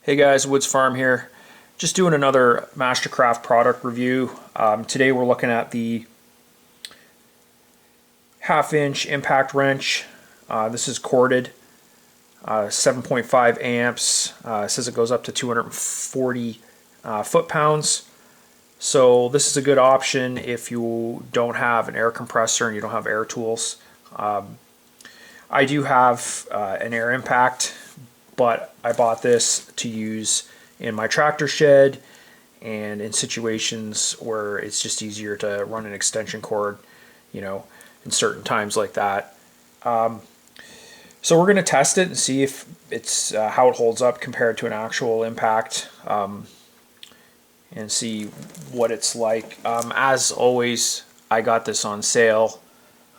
Hey guys, Woods Farm here. Just doing another Mastercraft product review. Today we're looking at the 1/2-inch impact wrench. This is corded, 7.5 amps. It says it goes up to 240 foot-pounds. So this is a good option if you don't have an air compressor and you don't have air tools. I do have an air impact, but I bought this to use in my tractor shed and in situations where it's just easier to run an extension cord, you know, in certain times like that. So we're going to test it and see if it's how it holds up compared to an actual impact, and see what it's like. As always, I got this on sale,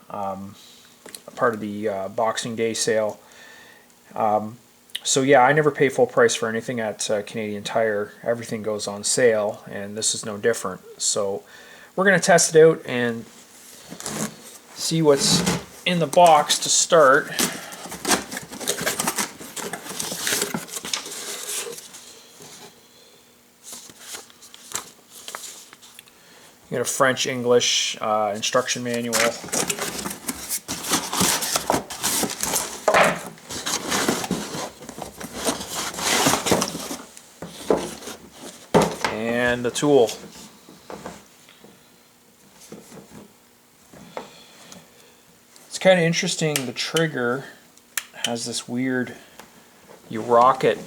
part of the Boxing Day sale. So yeah, I never pay full price for anything at Canadian Tire. Everything goes on sale, and this is no different. So we're going to test it out and see what's in the box to start. You got a French-English instruction manual. And the tool. It's kind of interesting, the trigger has this weird, you rock it,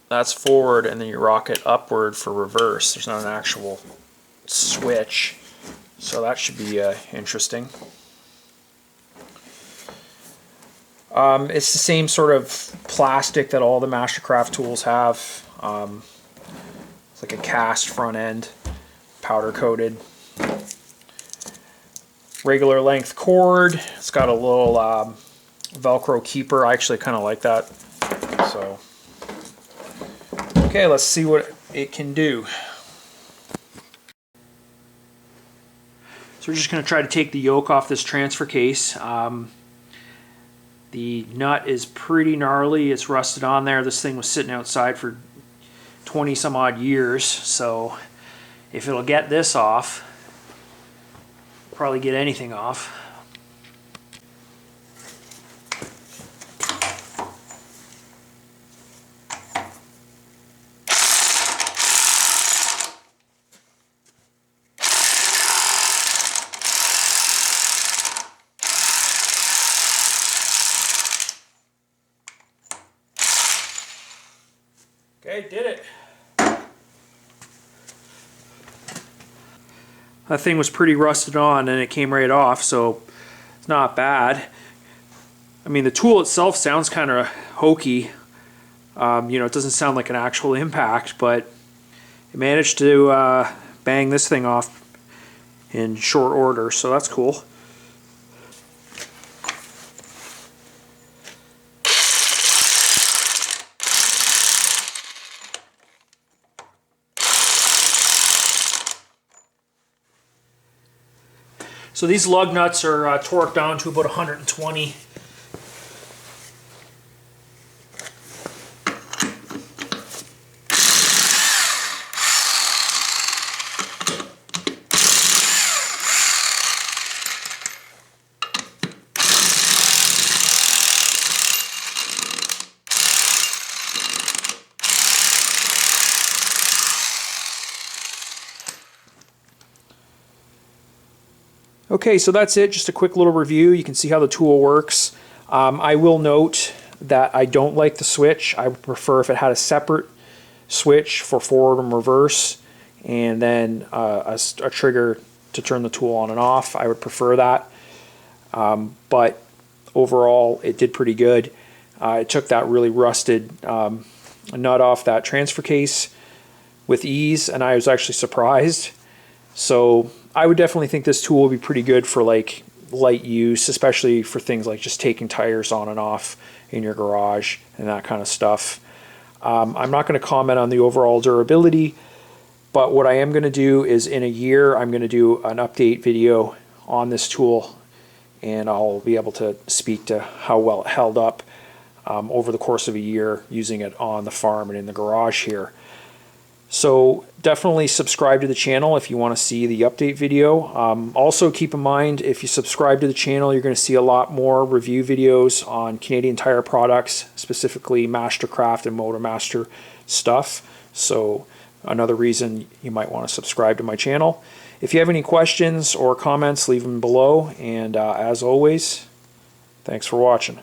that's forward, and then you rock it upward for reverse. There's not an actual switch, so that should be interesting. It's the same sort of plastic that all the Mastercraft tools have. It's like a cast front end, powder coated. Regular length cord. It's got a little Velcro keeper. I actually kind of like that. So, okay, let's see what it can do. So we're just going to try to take the yoke off this transfer case. The nut is pretty gnarly. It's rusted on there. This thing was sitting outside for 20 some odd years, so if it'll get this off, probably get anything off. Okay, did it. That thing was pretty rusted on and it came right off, so it's not bad. I mean, the tool itself sounds kind of hokey. You know, it doesn't sound like an actual impact, but it managed to bang this thing off in short order, so that's cool. So these lug nuts are torqued down to about 120. Okay, so that's it. Just a quick little review. You can see how the tool works. I will note that I don't like the switch. I would prefer if it had a separate switch for forward and reverse, and then a trigger to turn the tool on and off. I would prefer that. But overall, it did pretty good. It took that really rusted nut off that transfer case with ease, and I was actually surprised. So I would definitely think this tool would be pretty good for like light use, especially for things like just taking tires on and off in your garage and that kind of stuff. I'm not going to comment on the overall durability, but what I am going to do is in a year I'm going to do an update video on this tool, and I'll be able to speak to how well it held up. over the course of a year using it on the farm and in the garage here. So definitely subscribe to the channel if you want to see the update video. Also keep in mind, if you subscribe to the channel, you're going to see a lot more review videos on Canadian Tire products, specifically Mastercraft and MotoMaster stuff. So another reason you might want to subscribe to my channel. If you have any questions or comments, leave them below. And as always, thanks for watching.